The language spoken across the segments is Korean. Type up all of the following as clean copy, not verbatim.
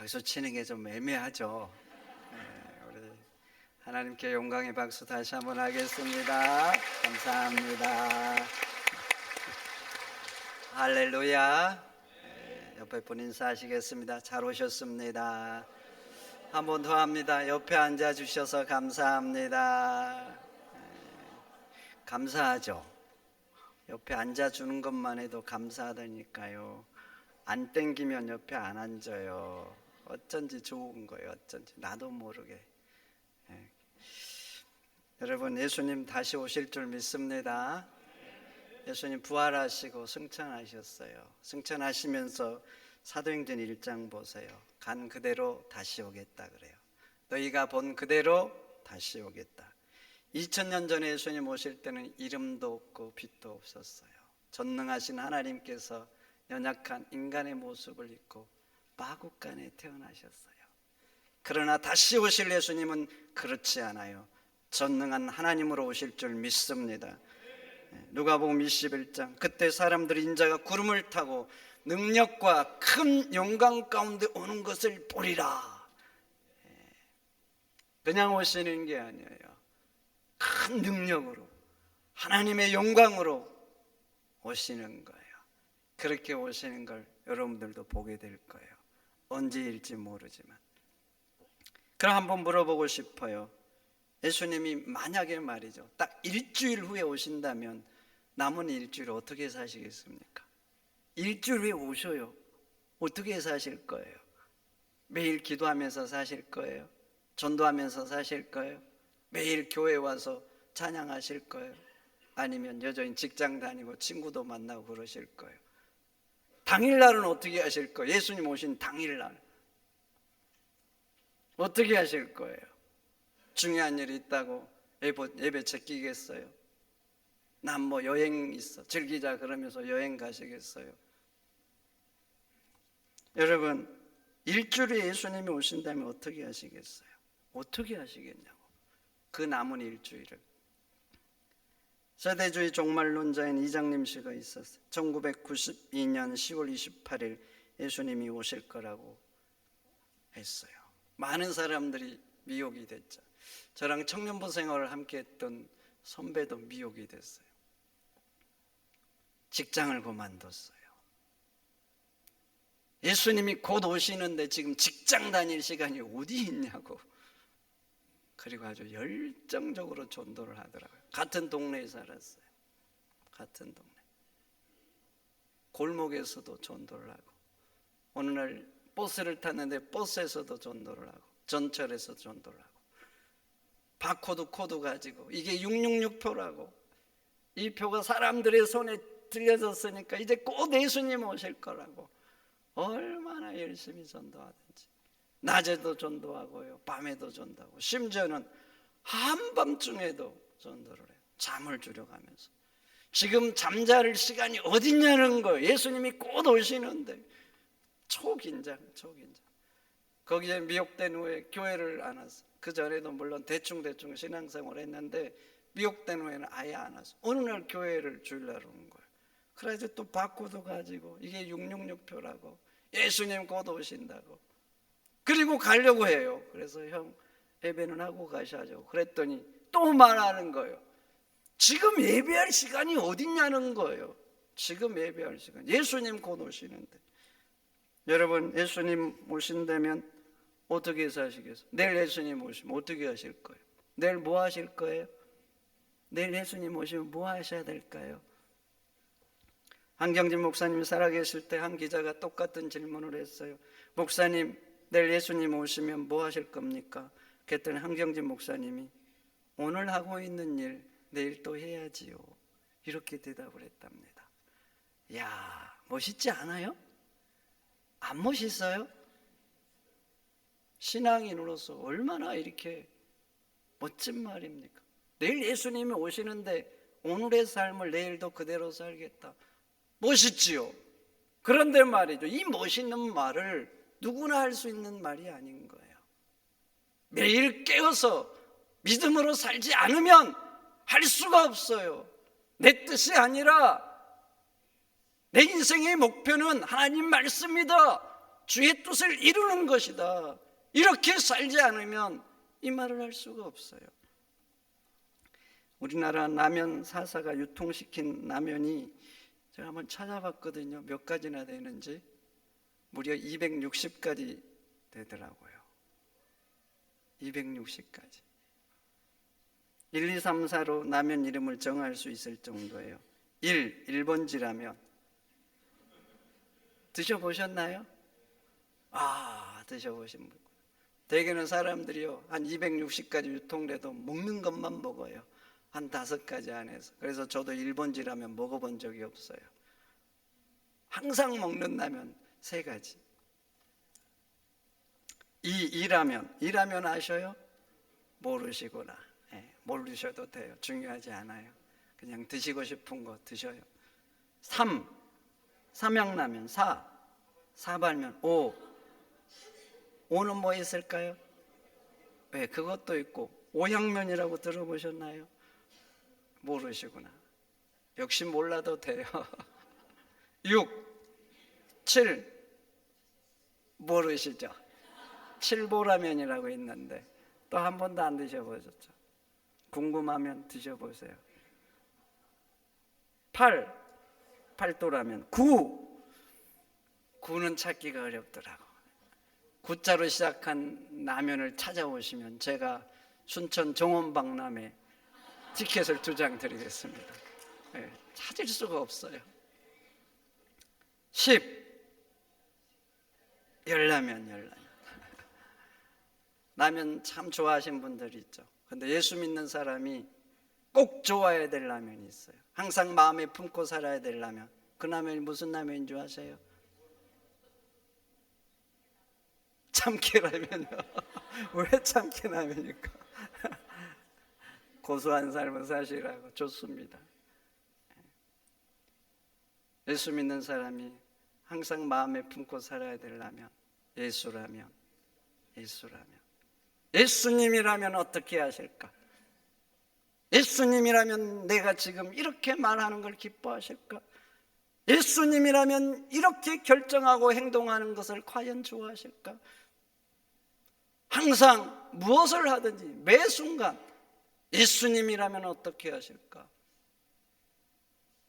박수 치는 게 좀 애매하죠. 우리 하나님께 영광의 박수 다시 한번 하겠습니다. 감사합니다. 할렐루야. 옆에 분 인사하시겠습니다. 잘 오셨습니다. 한 번 더 합니다. 옆에 앉아주셔서 감사합니다. 감사하죠. 옆에 앉아주는 것만 해도 감사하다니까요. 안 땡기면 옆에 안 앉아요. 어쩐지 좋은 거예요. 어쩐지 나도 모르게. 여러분, 예수님 다시 오실 줄 믿습니다. 예수님 부활하시고 승천하셨어요. 승천하시면서 사도행전 1장 보세요. 간 그대로 다시 오겠다 그래요. 너희가 본 그대로 다시 오겠다. 2000년 전에 예수님 오실 때는 이름도 없고 빛도 없었어요. 전능하신 하나님께서 연약한 인간의 모습을 입고 마구간에 태어나셨어요. 그러나 다시 오실 예수님은 그렇지 않아요. 전능한 하나님으로 오실 줄 믿습니다. 누가복음 21장, 그때 사람들이 인자가 구름을 타고 능력과 큰 영광 가운데 오는 것을 보리라. 그냥 오시는 게 아니에요. 큰 능력으로, 하나님의 영광으로 오시는 거예요. 그렇게 오시는 걸 여러분들도 보게 될 거예요. 언제일지 모르지만. 그럼 한번 물어보고 싶어요. 예수님이 만약에 말이죠, 딱 일주일 후에 오신다면 남은 일주일 어떻게 사시겠습니까? 일주일 후에 오셔요. 어떻게 사실 거예요? 매일 기도하면서 사실 거예요? 전도하면서 사실 거예요? 매일 교회 와서 찬양하실 거예요? 아니면 여전히 직장 다니고 친구도 만나고 그러실 거예요? 당일날은 어떻게 하실 거예요? 예수님 오신 당일날 어떻게 하실 거예요? 중요한 일이 있다고 예배 제끼겠어요? 난 뭐 여행 있어 즐기자 그러면서 여행 가시겠어요? 여러분, 일주일에 예수님이 오신다면 어떻게 하시겠어요? 어떻게 하시겠냐고, 그 남은 일주일을. 세대주의 종말론자인 이장림 씨가 있었어요. 1992년 10월 28일 예수님이 오실 거라고 했어요. 많은 사람들이 미혹이 됐죠. 저랑 청년부 생활을 함께 했던 선배도 미혹이 됐어요. 직장을 그만뒀어요. 예수님이 곧 오시는데 지금 직장 다닐 시간이 어디 있냐고. 그리고 아주 열정적으로 전도를 하더라고요. 같은 동네에 살았어요. 같은 동네. 골목에서도 전도를 하고, 어느 날 버스를 탔는데 버스에서도 전도를 하고, 전철에서 전도를 하고, 바코드 코드 가지고 이게 666표라고, 이 표가 사람들의 손에 들려졌으니까 이제 곧 예수님 오실 거라고 얼마나 열심히 전도하든지, 낮에도 전도하고요, 밤에도 전도하고, 심지어는 한밤중에도 전도를 해요. 잠을 줄여가면서. 지금 잠잘 시간이 어딨냐는 거예요. 예수님이 곧 오시는데. 초긴장. 거기에 미혹된 후에 교회를 안 왔어요. 그 전에도 물론 대충 신앙생활을 했는데 미혹된 후에는 아예 안 왔어요. 어느 날 교회를 주일날 오는 거예요. 그래서 또 바코드 가지고 이게 666표라고, 예수님 곧 오신다고. 그리고 가려고 해요. 그래서 형, 예배는 하고 가셔야죠. 그랬더니 또 말하는 거예요. 지금 예배할 시간이 어딨냐는 거예요. 지금 예배할 시간. 예수님 곧 오시는데. 여러분, 예수님 오신다면 어떻게 사시겠어요? 내일 예수님 오시면 어떻게 하실 거예요? 내일 뭐 하실 거예요? 내일 예수님 오시면 뭐 하셔야 될까요? 한경진 목사님이 살아계실 때 한 기자가 똑같은 질문을 했어요. 목사님, 내일 예수님 오시면 뭐 하실 겁니까? 그랬더니 한경진 목사님이 오늘 하고 있는 일 내일 또 해야지요, 이렇게 대답을 했답니다. 이야, 멋있지 않아요? 안 멋있어요? 신앙인으로서 얼마나 이렇게 멋진 말입니까? 내일 예수님이 오시는데 오늘의 삶을 내일도 그대로 살겠다. 멋있지요? 그런데 말이죠, 이 멋있는 말을 누구나 할 수 있는 말이 아닌 거예요. 매일 깨어서 믿음으로 살지 않으면 할 수가 없어요. 내 뜻이 아니라 내 인생의 목표는 하나님 말씀이다. 주의 뜻을 이루는 것이다. 이렇게 살지 않으면 이 말을 할 수가 없어요. 우리나라 라면 사사가 유통시킨 라면이 제가 한번 찾아봤거든요. 몇 가지나 되는지. 무려 260가지 되더라고요. 260가지. 1, 2, 3, 4로 라면 이름을 정할 수 있을 정도예요. 1번지 라면. 드셔보셨나요? 드셔보신 분. 대개는 사람들이요, 한 260가지 유통돼도 먹는 것만 먹어요. 한 5가지 안에서. 그래서 저도 1번지 라면 먹어본 적이 없어요. 항상 먹는 라면 3가지. 이 라면 아셔요? 모르시구나. 모르셔도 돼요. 중요하지 않아요. 그냥 드시고 싶은 거 드셔요. 3, 삼양라면. 4, 사발면. 5는 뭐 있을까요? 그것도 있고. 오양면이라고 들어보셨나요? 모르시구나. 역시 몰라도 돼요. 6, 7 모르시죠? 칠보라면이라고 있는데 또 한 번도 안 드셔보셨죠? 궁금하면 드셔보세요. 8, 팔도라면. 9는 찾기가 어렵더라고. 9자로 시작한 라면을 찾아오시면 제가 순천 정원박람회 티켓을 2장 드리겠습니다. 찾을 수가 없어요. 10, 열라면. 라면 참 좋아하시는 분들이 있죠. 근데 예수 믿는 사람이 꼭 좋아해야 될 라면이 있어요. 항상 마음에 품고 살아야 될 라면. 그 라면이 무슨 라면인 줄 아세요? 참깨라면이요. 왜 참깨라면일까? 고소한 삶을 사시라고. 좋습니다. 예수 믿는 사람이 항상 마음에 품고 살아야 될 라면, 예수라면. 예수님이라면 어떻게 하실까? 예수님이라면 내가 지금 이렇게 말하는 걸 기뻐하실까? 예수님이라면 이렇게 결정하고 행동하는 것을 과연 좋아하실까? 항상 무엇을 하든지 매 순간 예수님이라면 어떻게 하실까?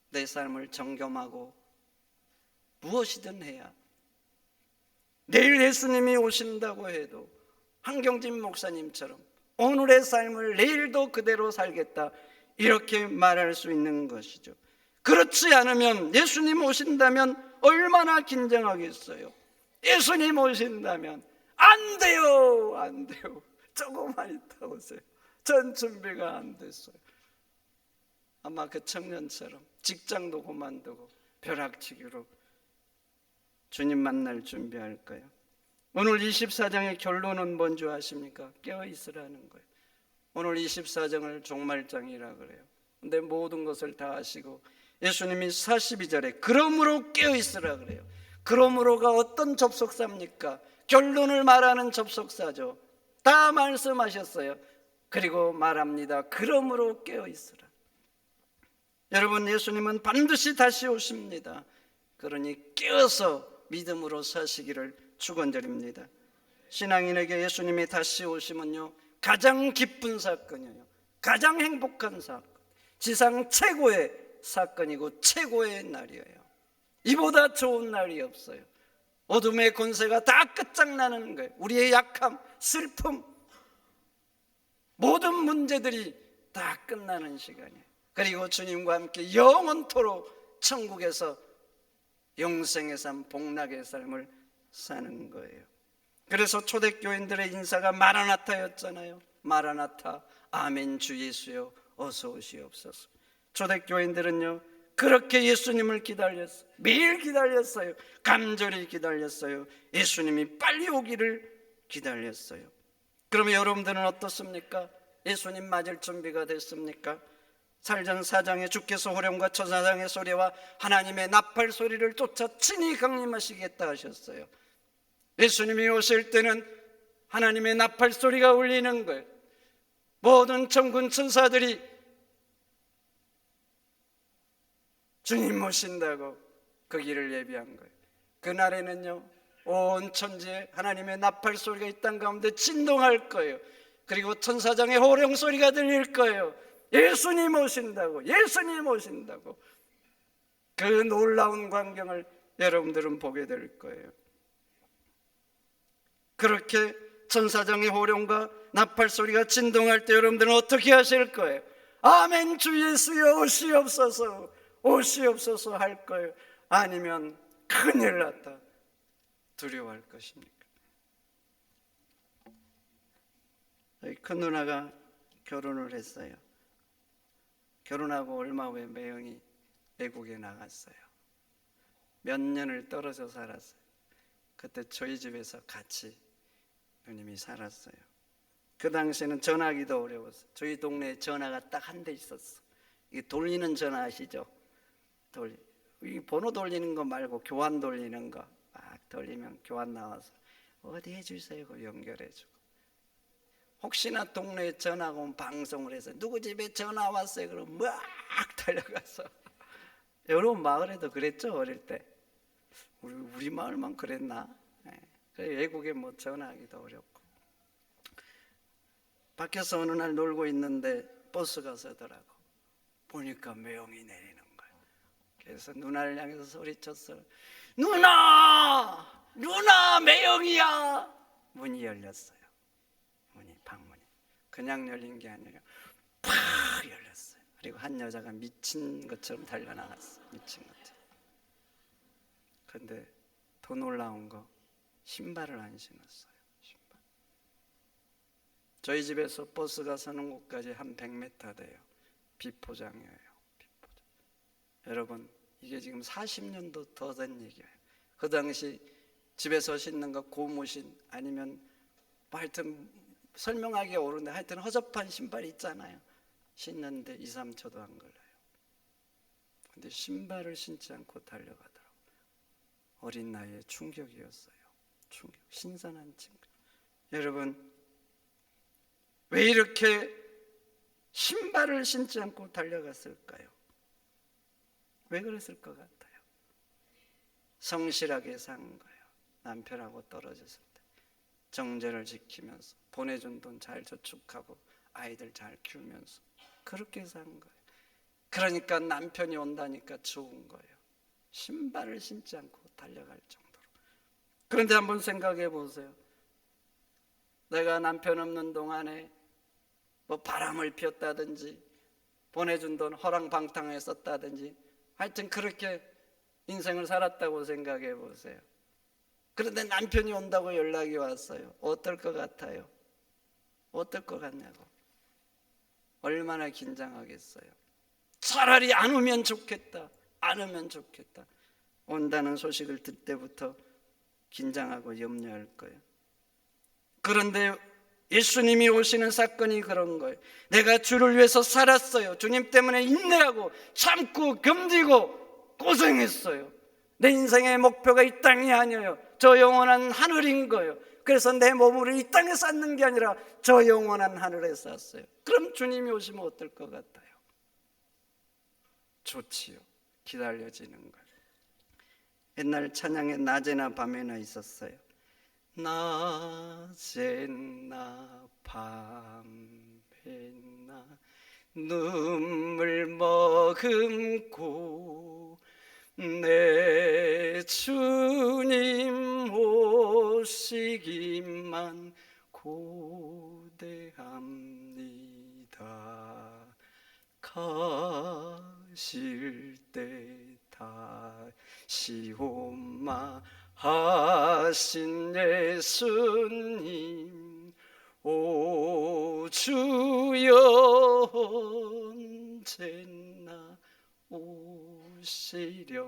내 삶을 점검하고 무엇이든 해야, 내일 예수님이 오신다고 해도 한경진 목사님처럼 오늘의 삶을 내일도 그대로 살겠다, 이렇게 말할 수 있는 것이죠. 그렇지 않으면 예수님 오신다면 얼마나 긴장하겠어요. 예수님 오신다면 안 돼요. 조금만 있다 오세요. 전 준비가 안 됐어요. 아마 그 청년처럼 직장도 그만두고 벼락치기로 주님 만날 준비할 거예요. 오늘 24장의 결론은 뭔지 아십니까? 깨어있으라는 거예요. 오늘 24장을 종말장이라 그래요. 근데 모든 것을 다 하시고 예수님이 42절에 그러므로 깨어있으라 그래요. 그러므로가 어떤 접속사입니까? 결론을 말하는 접속사죠. 다 말씀하셨어요. 그리고 말합니다. 그러므로 깨어있으라. 여러분, 예수님은 반드시 다시 오십니다. 그러니 깨어서 믿음으로 사시기를 축원드립니다. 신앙인에게 예수님이 다시 오시면요, 가장 기쁜 사건이에요. 가장 행복한 사건, 지상 최고의 사건이고 최고의 날이에요. 이보다 좋은 날이 없어요. 어둠의 권세가 다 끝장나는 거예요. 우리의 약함, 슬픔, 모든 문제들이 다 끝나는 시간이에요. 그리고 주님과 함께 영원토록 천국에서 영생의 삶, 복락의 삶을 사는 거예요. 그래서 초대교인들의 인사가 마라나타였잖아요. 마라나타, 아멘 주 예수여 어서 오시옵소서. 초대교인들은요, 그렇게 예수님을 기다렸어요. 매일 기다렸어요. 간절히 기다렸어요. 예수님이 빨리 오기를 기다렸어요. 그러면 여러분들은 어떻습니까? 예수님 맞을 준비가 됐습니까? 살전 4장에 주께서 호령과 천사장의 소리와 하나님의 나팔 소리를 쫓아 친히 강림하시겠다 하셨어요. 예수님이 오실 때는 하나님의 나팔 소리가 울리는 거예요. 모든 천군 천사들이 주님 오신다고 그 길을 예비한 거예요. 그날에는요, 온 천지에 하나님의 나팔 소리가 이 땅 가운데 진동할 거예요. 그리고 천사장의 호령 소리가 들릴 거예요. 예수님 오신다고, 예수님 오신다고. 그 놀라운 광경을 여러분들은 보게 될 거예요. 그렇게 천사장의 호령과 나팔 소리가 진동할 때 여러분들은 어떻게 하실 거예요? 아멘, 주 예수여 오시옵소서, 오시옵소서 할 거예요? 아니면 큰일 났다 두려워할 것입니까? 큰 누나가 결혼을 했어요. 결혼하고 얼마 후에 매형이 외국에 나갔어요. 몇 년을 떨어져 살았어요. 그때 저희 집에서 같이 누님이 살았어요. 그 당시에는 전화하기도 어려웠어요. 저희 동네에 전화가 딱 한 대 있었어. 이게 돌리는 전화 아시죠? 이 번호 돌리는 거 말고 교환 돌리는 거. 막 돌리면 교환 나와서 어디 해주세요 그 연결해주고. 혹시나 동네에 전화가 오면 방송을 해서 누구 집에 전화 왔어요 그럼 막 달려가서. 여러분 마을에도 그랬죠? 어릴 때 우리 마을만 그랬나? 외국에 뭐 전화하기도 어렵고. 밖에서 어느 날 놀고 있는데 버스가 서더라고. 보니까 매형이 내리는 거예요. 그래서 누나를 향해서 소리쳤어요. 누나! 누나 매형이야! 문이 열렸어요. 방문이 그냥 열린 게 아니라 팍 열렸어요. 그리고 한 여자가 미친 것처럼 달려나갔어요. 미친 것처럼. 근데 더 놀라운 거 신발을 안 신었어요. 신발. 저희 집에서 버스가 서는 곳까지 한 100m 돼요. 비포장이에요. 비포장. 여러분 이게 지금 40년도 더 된 얘기예요. 그 당시 집에서 신는 거 고무신 아니면 뭐 하여튼 설명하기 어려운데 하여튼 허접한 신발이 있잖아요. 신는데 2, 3초도 안 걸려요. 근데 신발을 신지 않고 달려가더라고요. 어린 나이에 충격이었어요. 충격, 신선한 충격. 여러분 왜 이렇게 신발을 신지 않고 달려갔을까요? 왜 그랬을 것 같아요? 성실하게 산 거예요. 남편하고 떨어졌을 때 정제를 지키면서 보내준 돈 잘 저축하고 아이들 잘 키우면서 그렇게 산 거예요. 그러니까 남편이 온다니까 좋은 거예요. 신발을 신지 않고 달려갈 정도로. 그런데 한번 생각해 보세요. 내가 남편 없는 동안에 뭐 바람을 피웠다든지 보내준 돈 허랑방탕하게 썼다든지 하여튼 그렇게 인생을 살았다고 생각해 보세요. 그런데 남편이 온다고 연락이 왔어요. 어떨 것 같아요? 어떨 것 같냐고. 얼마나 긴장하겠어요. 차라리 안 오면 좋겠다. 안 오면 좋겠다. 온다는 소식을 듣을 때부터 긴장하고 염려할 거예요. 그런데 예수님이 오시는 사건이 그런 거예요. 내가 주를 위해서 살았어요. 주님 때문에 인내하고 참고 견디고 고생했어요. 내 인생의 목표가 이 땅이 아니에요. 저 영원한 하늘인 거예요. 그래서 내 몸을 이 땅에 쌓는 게 아니라 저 영원한 하늘에 쌓았어요. 그럼 주님이 오시면 어떨 것 같아요? 좋지요. 기다려지는 거예요. 옛날 찬양에 낮에나 밤에나 있었어요. 낮에나 밤에나 눈물 머금고 내 주님 오시기만 고대합니다. 가실 때 다시 오마 하신 예수님 오 주여 언제나 오시렵니까.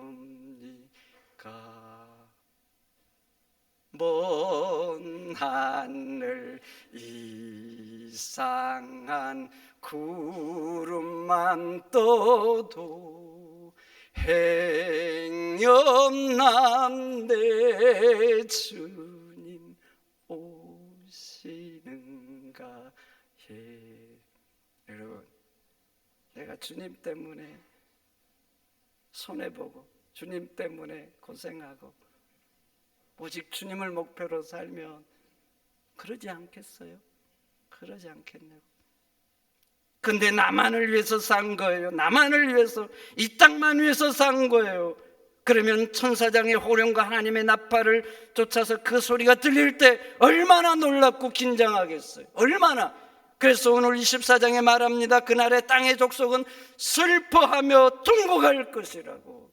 먼 하늘 이상한 구름만 떠도 행여남 내 주님 오시는가 해. 여러분 내가 주님 때문에 손해보고 주님 때문에 고생하고 오직 주님을 목표로 살면 그러지 않겠어요? 그러지 않겠냐고. 근데 나만을 위해서 산 거예요. 나만을 위해서, 이 땅만 위해서 산 거예요. 그러면 천사장의 호령과 하나님의 나팔을 쫓아서 그 소리가 들릴 때 얼마나 놀랍고 긴장하겠어요. 얼마나. 그래서 오늘 24장에 말합니다. 그날의 땅의 족속은 슬퍼하며 통곡할 것이라고.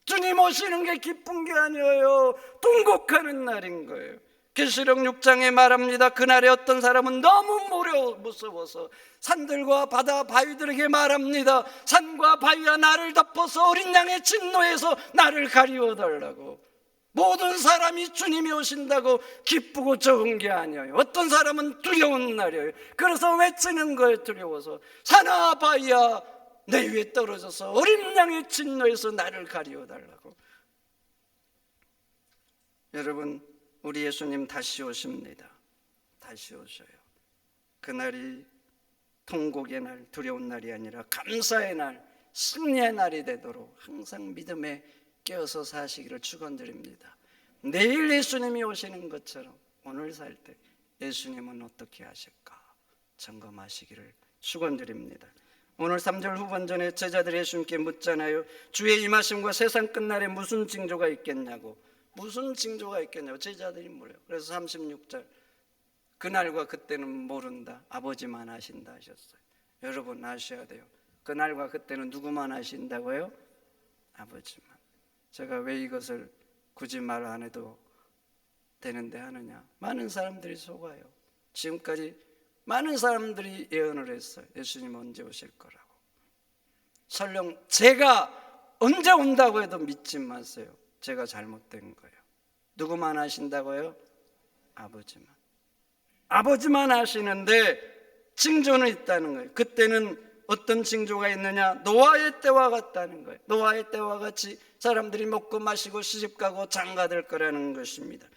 주님 오시는 게 기쁜 게 아니에요. 통곡하는 날인 거예요. 계시록 6장에 말합니다. 그날에 어떤 사람은 너무 무서워서 산들과 바다 바위들에게 말합니다. 산과 바위와 나를 덮어서 어린 양의 진노에서 나를 가리워달라고. 모든 사람이 주님이 오신다고 기쁘고 적은 게 아니에요. 어떤 사람은 두려운 날이에요. 그래서 외치는 거예요. 두려워서. 산아 바위야 내 위에 떨어져서 어린 양의 진노에서 나를 가리워달라고. 여러분, 우리 예수님 다시 오십니다. 다시 오셔요. 그날이 통곡의 날, 두려운 날이 아니라 감사의 날, 승리의 날이 되도록 항상 믿음에 깨어서 사시기를 축원드립니다. 내일 예수님이 오시는 것처럼 오늘 살 때 예수님은 어떻게 하실까 점검하시기를 축원드립니다. 오늘 3절 후반전에 제자들이 예수님께 묻잖아요. 주의 임하심과 세상 끝날에 무슨 징조가 있겠냐고. 무슨 징조가 있겠냐고 제자들이 물어요. 그래서 36절, 그날과 그때는 모른다, 아버지만 아신다 하셨어요. 여러분 아셔야 돼요. 그날과 그때는 누구만 아신다고요? 아버지만. 제가 왜 이것을 굳이 말 안 해도 되는데 하느냐. 많은 사람들이 속아요. 지금까지 많은 사람들이 예언을 했어요. 예수님 언제 오실 거라고. 설령 제가 언제 온다고 해도 믿지 마세요. 제가 잘못된 거예요. 누구만 아신다고요? 아버지만. 아버지만 아시는데 징조는 있다는 거예요. 그때는 어떤 징조가 있느냐? 노아의 때와 같다는 거예요. 노아의 때와 같이 사람들이 먹고 마시고 시집가고 장가될 거라는 것입니다.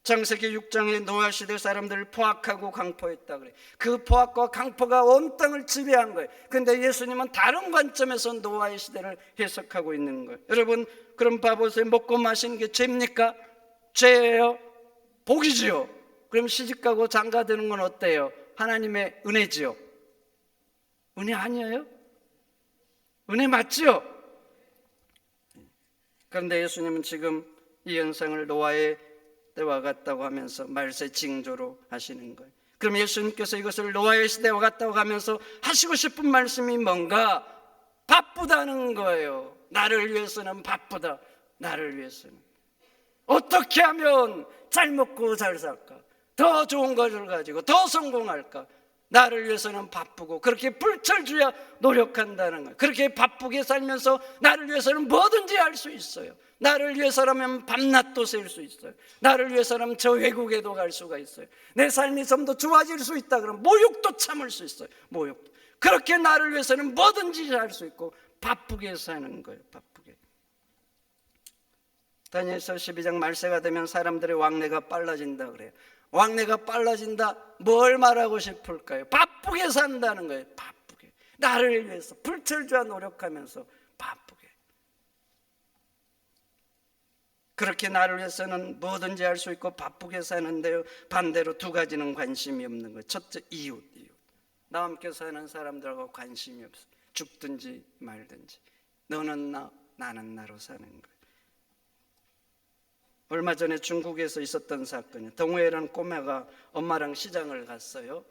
창세기 6장에 노아 시대 사람들을 포악하고 강포했다 그래요. 그 포악과 강포가 온 땅을 지배한 거예요. 그런데 예수님은 다른 관점에서 노아의 시대를 해석하고 있는 거예요. 여러분, 그럼 봐보세요. 먹고 마시는 게 죄입니까? 죄예요? 복이지요. 그럼 시집가고 장가드는 건 어때요? 하나님의 은혜지요. 은혜 아니에요? 은혜 맞지요? 그런데 예수님은 지금 이 현상을 노아의 때와 같다고 하면서 말세 징조로 하시는 거예요. 그럼 예수님께서 이것을 노아의 시대와 같다고 하면서 하시고 싶은 말씀이 뭔가? 바쁘다는 거예요. 나를 위해서는 바쁘다. 나를 위해서는 어떻게 하면 잘 먹고 잘 살까? 더 좋은 것을 가지고 더 성공할까? 나를 위해서는 바쁘고 그렇게 불철주야 노력한다는 거예요. 그렇게 바쁘게 살면서 나를 위해서는 뭐든지 할 수 있어요. 나를 위해서라면 밤낮도 셀 수 있어요. 나를 위해서라면 저 외국에도 갈 수가 있어요. 내 삶이 좀 더 좋아질 수 있다 그러면 모욕도 참을 수 있어요. 모욕도. 그렇게 나를 위해서는 뭐든지 할 수 있고 바쁘게 사는 거예요. 바쁘게. 다니엘서 12장 말세가 되면 사람들의 왕래가 빨라진다 그래요. 왕래가 빨라진다. 뭘 말하고 싶을까요? 바쁘게 산다는 거예요. 바쁘게. 나를 위해서 불철주야 노력하면서 바쁘게. 그렇게 나를 위해서는 뭐든지 할 수 있고 바쁘게 사는데요. 반대로 두 가지는 관심이 없는 거예요. 첫째, 이웃. 나와 함께 사는 사람들하고 관심이 없어. 죽든지 말든지. 너는 나, 나는 나로 사는 거예요. 얼마 전에 중국에서 있었던 사건이에요. 동호회라는 꼬마가 엄마랑 시장을 갔어요.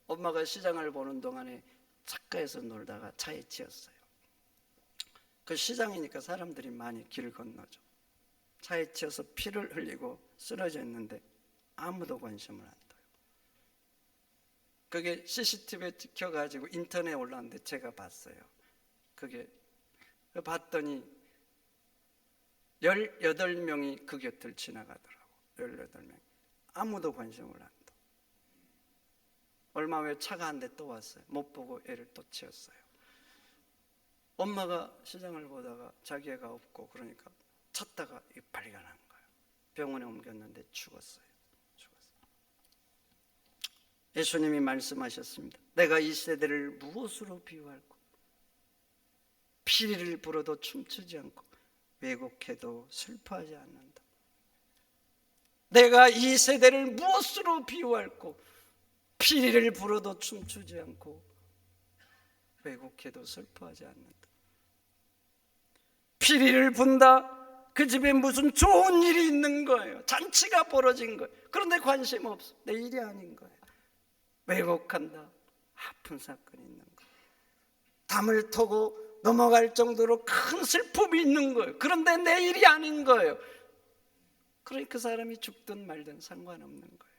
엄마가 시장을 보는 동안에 창가에서 놀다가 차에 치였어요. 그 시장이니까 사람들이 많이 길을 건너죠. 차에 치여서 피를 흘리고 쓰러져 있는데 아무도 관심을 안 둬요. 그게 CCTV에 찍혀가지고 인터넷에 올라왔는데 제가 봤어요. 그게 봤더니 18명이 그 곁을 지나가더라고. 18명. 아무도 관심을 안 둬. 얼마 후에 차가 한 대 또 왔어요. 못 보고 애를 또 치웠어요. 엄마가 시장을 보다가 자기 애가 없고 그러니까 찾다가 발견한 거예요. 병원에 옮겼는데 죽었어요. 예수님이 말씀하셨습니다. 내가 이 세대를 무엇으로 비유할까? 피리를 불어도 춤추지 않고 왜곡해도 슬퍼하지 않는다. 내가 이 세대를 무엇으로 비유할꼬? 피리를 불어도 춤추지 않고 왜곡해도 슬퍼하지 않는다. 피리를 분다. 그 집에 무슨 좋은 일이 있는 거예요. 잔치가 벌어진 거예요. 그런데 관심 없어. 내 일이 아닌 거예요. 왜곡한다. 아픈 사건이 있는 거예요. 담을 터고 넘어갈 정도로 큰 슬픔이 있는 거예요. 그런데 내 일이 아닌 거예요. 그러니까 그 사람이 죽든 말든 상관없는 거예요.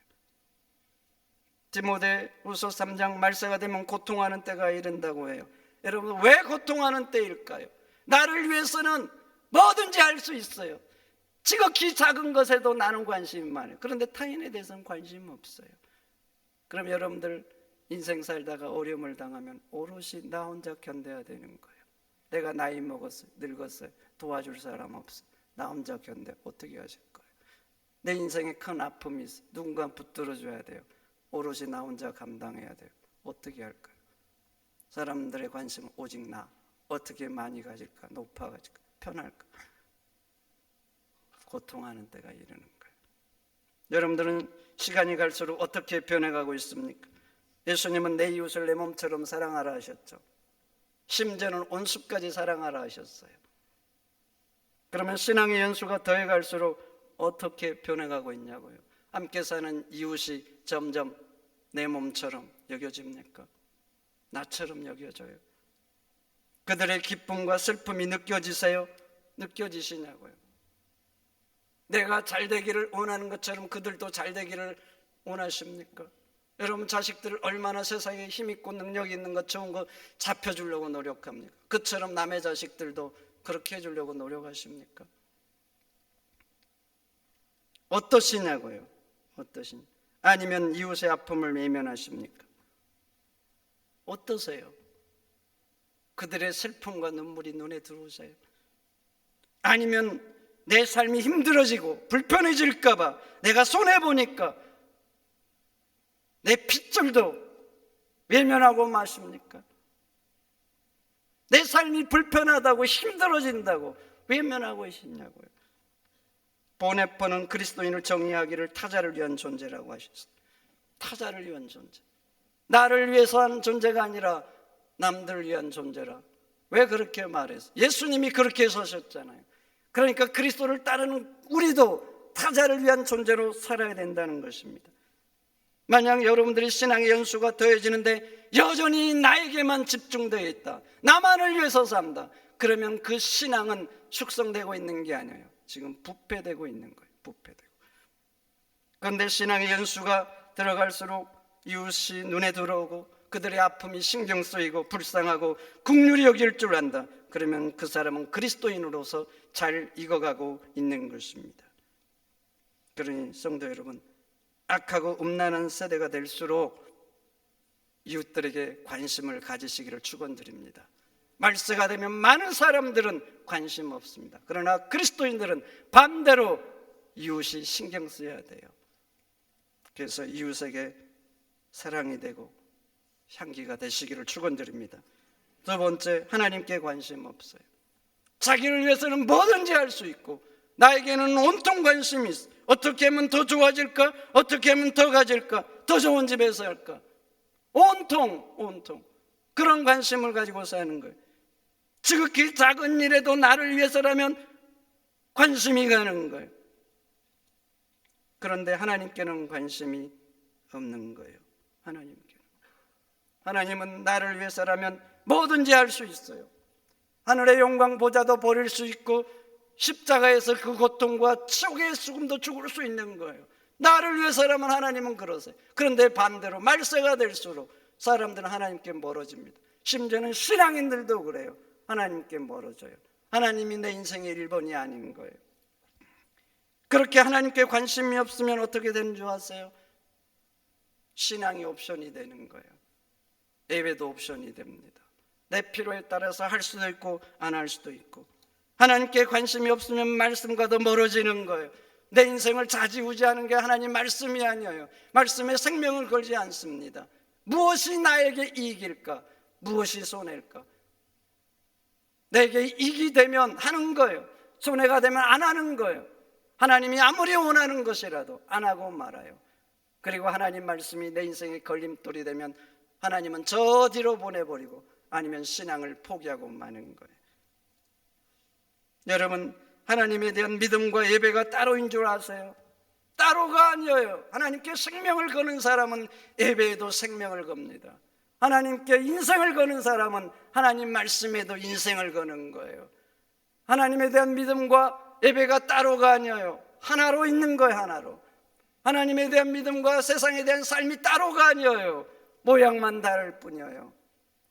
디모데후서 3장 말세가 되면 고통하는 때가 이른다고 해요. 여러분, 왜 고통하는 때일까요? 나를 위해서는 뭐든지 할 수 있어요. 지극히 작은 것에도 나는 관심이 많아요. 그런데 타인에 대해서는 관심 없어요. 그럼 여러분들 인생 살다가 어려움을 당하면 오롯이 나 혼자 견뎌야 되는 거예요. 내가 나이 먹었어요, 늙었어요, 도와줄 사람 없어요. 나 혼자 견뎌. 어떻게 하실 거예요? 내 인생에 큰 아픔이 있어요. 누군가 붙들어줘야 돼요. 오롯이 나 혼자 감당해야 돼요. 어떻게 할까요? 사람들의 관심은 오직 나. 어떻게 많이 가질까? 높아가질까? 편할까? 고통하는 때가 이르는 거예요. 여러분들은 시간이 갈수록 어떻게 변해가고 있습니까? 예수님은 내 이웃을 내 몸처럼 사랑하라 하셨죠. 심지어는 온수까지 사랑하라 하셨어요. 그러면 신앙의 연수가 더해갈수록 어떻게 변해가고 있냐고요. 함께 사는 이웃이 점점 내 몸처럼 여겨집니까? 나처럼 여겨져요. 그들의 기쁨과 슬픔이 느껴지세요? 느껴지시냐고요. 내가 잘 되기를 원하는 것처럼 그들도 잘 되기를 원하십니까? 여러분, 자식들을 얼마나 세상에 힘있고 능력 있는 것, 좋은 거 잡혀주려고 노력합니까? 그처럼 남의 자식들도 그렇게 해주려고 노력하십니까? 어떠시냐고요? 어떠시냐? 아니면 이웃의 아픔을 외면하십니까? 어떠세요? 그들의 슬픔과 눈물이 눈에 들어오세요? 아니면 내 삶이 힘들어지고 불편해질까 봐 내가 손해보니까 내 핏줄도 외면하고 마십니까? 내 삶이 불편하다고 힘들어진다고 외면하고 계시냐고요. 보네퍼는 그리스도인을 정의하기를 타자를 위한 존재라고 하셨어요. 타자를 위한 존재. 나를 위해서 하는 존재가 아니라 남들을 위한 존재라. 왜 그렇게 말했어요? 예수님이 그렇게 서셨잖아요. 그러니까 그리스도를 따르는 우리도 타자를 위한 존재로 살아야 된다는 것입니다. 만약 여러분들이 신앙의 연수가 더해지는데 여전히 나에게만 집중되어 있다, 나만을 위해서 산다, 그러면 그 신앙은 숙성되고 있는 게 아니에요. 지금 부패되고 있는 거예요. 부패되고. 그런데 신앙의 연수가 들어갈수록 이웃이 눈에 들어오고 그들의 아픔이 신경 쓰이고 불쌍하고 긍휼히 여길 줄 안다. 그러면 그 사람은 그리스도인으로서 잘 익어가고 있는 것입니다. 그러니 성도 여러분, 악하고 음란한 세대가 될수록 이웃들에게 관심을 가지시기를 축원드립니다. 말세가 되면 많은 사람들은 관심 없습니다. 그러나 그리스도인들은 반대로 이웃이 신경 써야 돼요. 그래서 이웃에게 사랑이 되고 향기가 되시기를 축원드립니다. 두 번째, 하나님께 관심 없어요. 자기를 위해서는 뭐든지 할 수 있고 나에게는 온통 관심이 있어. 어떻게 하면 더 좋아질까? 어떻게 하면 더 가질까? 더 좋은 집에서 할까? 온통 그런 관심을 가지고 사는 거예요. 지극히 작은 일에도 나를 위해서라면 관심이 가는 거예요. 그런데 하나님께는 관심이 없는 거예요. 하나님은 나를 위해서라면 뭐든지 할 수 있어요. 하늘의 영광 보좌도 버릴 수 있고 십자가에서 그 고통과 지옥의 죽음도 죽을 수 있는 거예요. 나를 위해서라면 하나님은 그러세요. 그런데 반대로 말세가 될수록 사람들은 하나님께 멀어집니다. 심지어는 신앙인들도 그래요. 하나님께 멀어져요. 하나님이 내 인생의 1번이 아닌 거예요. 그렇게 하나님께 관심이 없으면 어떻게 되는 줄 아세요? 신앙이 옵션이 되는 거예요. 예배도 옵션이 됩니다. 내 필요에 따라서 할 수도 있고 안 할 수도 있고. 하나님께 관심이 없으면 말씀과도 멀어지는 거예요. 내 인생을 좌지우지하는 게 하나님 말씀이 아니에요. 말씀에 생명을 걸지 않습니다. 무엇이 나에게 이익일까? 무엇이 손해일까? 내게 이익이 되면 하는 거예요. 손해가 되면 안 하는 거예요. 하나님이 아무리 원하는 것이라도 안 하고 말아요. 그리고 하나님 말씀이 내 인생의 걸림돌이 되면 하나님은 저 뒤로 보내버리고 아니면 신앙을 포기하고 마는 거예요. 여러분, 하나님에 대한 믿음과 예배가 따로인 줄 아세요? 따로가 아니에요. 하나님께 생명을 거는 사람은 예배에도 생명을 겁니다. 하나님께 인생을 거는 사람은 하나님 말씀에도 인생을 거는 거예요. 하나님에 대한 믿음과 예배가 따로가 아니에요. 하나로 있는 거예요. 하나로. 하나님에 대한 믿음과 세상에 대한 삶이 따로가 아니에요. 모양만 다를 뿐이에요.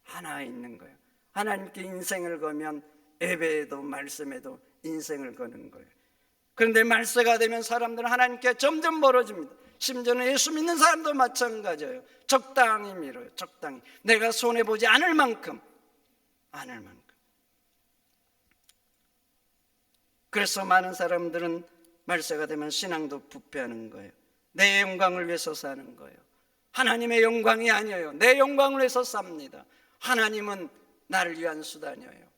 하나 있는 거예요. 하나님께 인생을 거면 예배에도 말씀에도 인생을 거는 거예요. 그런데 말세가 되면 사람들은 하나님께 점점 멀어집니다. 심지어는 예수 믿는 사람도 마찬가지예요. 적당히 밀어요. 적당히. 내가 손해보지 않을 만큼. 그래서 많은 사람들은 말세가 되면 신앙도 부패하는 거예요. 내 영광을 위해서 사는 거예요. 하나님의 영광이 아니에요. 내 영광을 위해서 삽니다. 하나님은 나를 위한 수단이에요.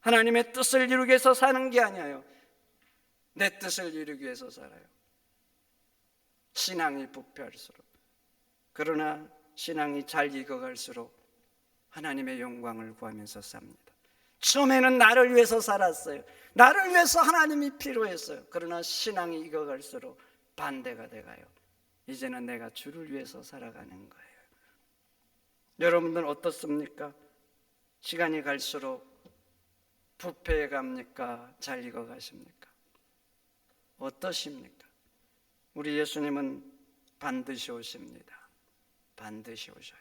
하나님의 뜻을 이루기 위해서 사는 게 아니에요. 내 뜻을 이루기 위해서 살아요. 신앙이 부패할수록, 그러나 신앙이 잘 익어갈수록 하나님의 영광을 구하면서 삽니다. 처음에는 나를 위해서 살았어요. 나를 위해서 하나님이 필요했어요. 그러나 신앙이 익어갈수록 반대가 돼가요. 이제는 내가 주를 위해서 살아가는 거예요. 여러분들 어떻습니까? 시간이 갈수록 부패해 갑니까? 잘 익어가십니까? 어떠십니까? 우리 예수님은 반드시 오십니다. 반드시 오셔요.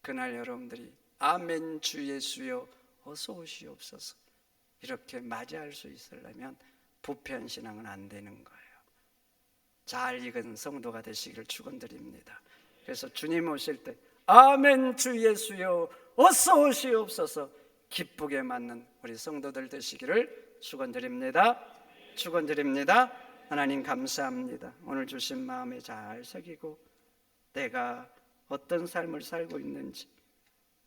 그날 여러분들이 아멘 주 예수여 어서 오시옵소서 이렇게 맞이할 수 있으려면 부패한 신앙은 안 되는 거예요. 잘 익은 성도가 되시기를 축원드립니다. 그래서 주님 오실 때 아멘 주 예수여 어서 오시옵소서 기쁘게 맞는 우리 성도들 되시기를 축원드립니다. 축원드립니다. 하나님 감사합니다. 오늘 주신 마음에 잘 새기고 내가 어떤 삶을 살고 있는지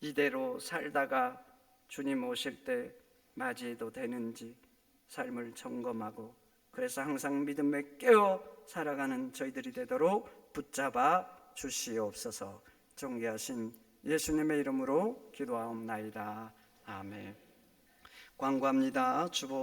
이대로 살다가 주님 오실 때 맞이해도 되는지 삶을 점검하고 그래서 항상 믿음에 깨어 살아가는 저희들이 되도록 붙잡아 주시옵소서. 존귀하신 예수님의 이름으로 기도하옵나이다. 아멘. 광고합니다. 주보